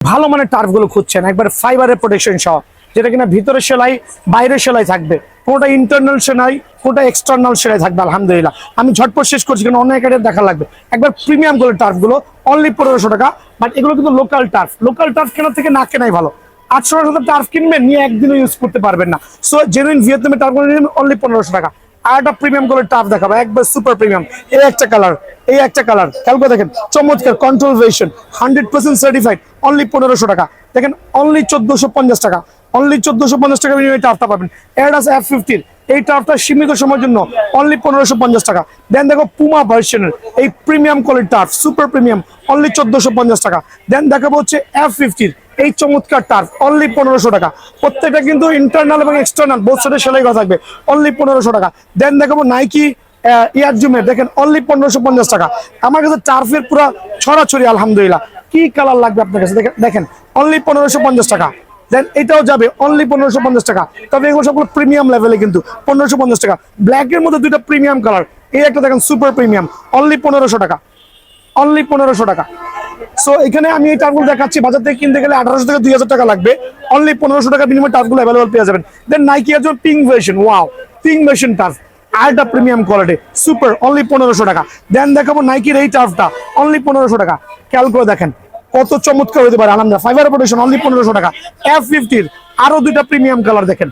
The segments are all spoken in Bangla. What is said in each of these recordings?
ভালো মানের টার্ফগুলো খুঁজছেন একবার ফাইবারের প্রোটেকশন সহ, যেটা কিনা ভিতরে সেলাই বাইরে সেলাই থাকবে, কোনটা ইন্টারনাল সেলাই কোনটা এক্সটার্নাল সেলাই থাকবে। আলহামদুলিল্লাহ আমি ঝটপট শেষ করছি কারণ অনেক আইটেম দেখা লাগবে। একবার প্রিমিয়াম গুলো টার্ফগুলো অনলি 1500 টাকা, বাট এগুলো কিন্তু লোকাল টার্ফ কেনার থেকে না কেনাই ভালো। 800 টাকা টার্ফ কিনবেন নিয়ে একদিনও ইউজ করতে পারবেন না। সো জেনুইন ভিয়েতনামের টার্ফগুলো অনলি 1500 টাকা। আর একটা প্রিমিয়াম গুলো টার্ফ দেখাবো, একবার সুপার প্রিমিয়াম। এই একটা কালার কালকে দেখেন চমৎকার কন্ট্রোল ভেরিয়েশন 100% সার্টিফাইড, অনলি 1500 টাকা। দেখেন অনলি 1450 টাকা, অনলি 1450 টাকা বিনিময়ে টার্ফটা পাবেন। এয়ারডাস F50 এই টার্ফটা সীমিত সময়ের জন্য অনলি 1550 টাকা। দেন দেখো পুমা ভার্সনের এই premium quality turf super premium, only 1450 টাকা। দেন দেখাবো হচ্ছে F50 এই চমৎকার টার্ফ, অনলি 1500 টাকা। প্রত্যেকটা কিন্তু ইন্টারনাল এবং এক্সটার্নাল বোথ সাইডে সেলাই করা থাকবে, অনলি 1500 টাকা। দেন দেখাবো নাইকি ইয়ার জুমের, দেখেন অনলি 1550 টাকা। আমার কাছে টার্ফের পুরো ছড়াছড়ি আলহামদুলিল্লাহ। কি কালার লাগবে আপনার কাছে দেখেন অনলি 1550 টাকা। দেন এটাও যাবে অনলি 1550 টাকা। তবে এগুলো সবগুলো প্রিমিয়াম লেভেলে, কিন্তু 1550 টাকা। ব্ল্যাকের মধ্যে দুইটা প্রিমিয়াম কালার, এই একটা দেখেন সুপার প্রিমিয়াম, অনলি 1500 টাকা, অনলি 1500 টাকা। সো এখানে আমি এই টার্ফগুলো দেখাচ্ছি, বাজার থেকে কিনতে গেলে 1800 থেকে 2000 টাকা লাগবে, অনলি 1500 টাকা বিনিময়ে টার্ফগুলো অ্যাভেলেবল পেয়ে যাবেন। দেন নাইকি এর জন্য pink version, wow pink version turf আরেকটা প্রিমিয়াম কোয়ালিটি সুপার, অনলি 1500 টাকা। দেন দেখাবো নাইকির এই টার্ফটা অনলি 1500 টাকা। খেয়াল করে দেখেন কত চমৎকার হতে পারে আলহামদুলিল্লাহ। ফাইবার প্রোটেকশন অনলি 1500 টাকা। F50 আরো দুইটা প্রিমিয়াম কালার দেখেন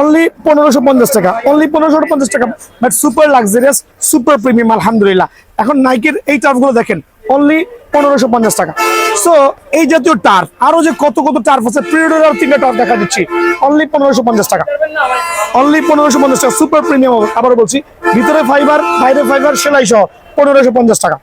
অনলি 1550 টাকা, অনলি 1550 টাকা, but super luxurious super premium আলহামদুলিল্লাহ। এখন নাইকির এই টার্ফগুলো দেখেন অনলি 1550 টাকা। সো এই জাতীয় টার্ফ আরো যে কত টার্ফ আছে, প্রিডেটর আর তিনটা টার্ফ দেখা দিচ্ছি অনলি 1550 টাকা, অনলি 1550 টাকা সুপার প্রিমিয়াম। আবার বলছি ভিতরে ফাইবার বাইরে ফাইবার সেলাই সহ 1550 টাকা।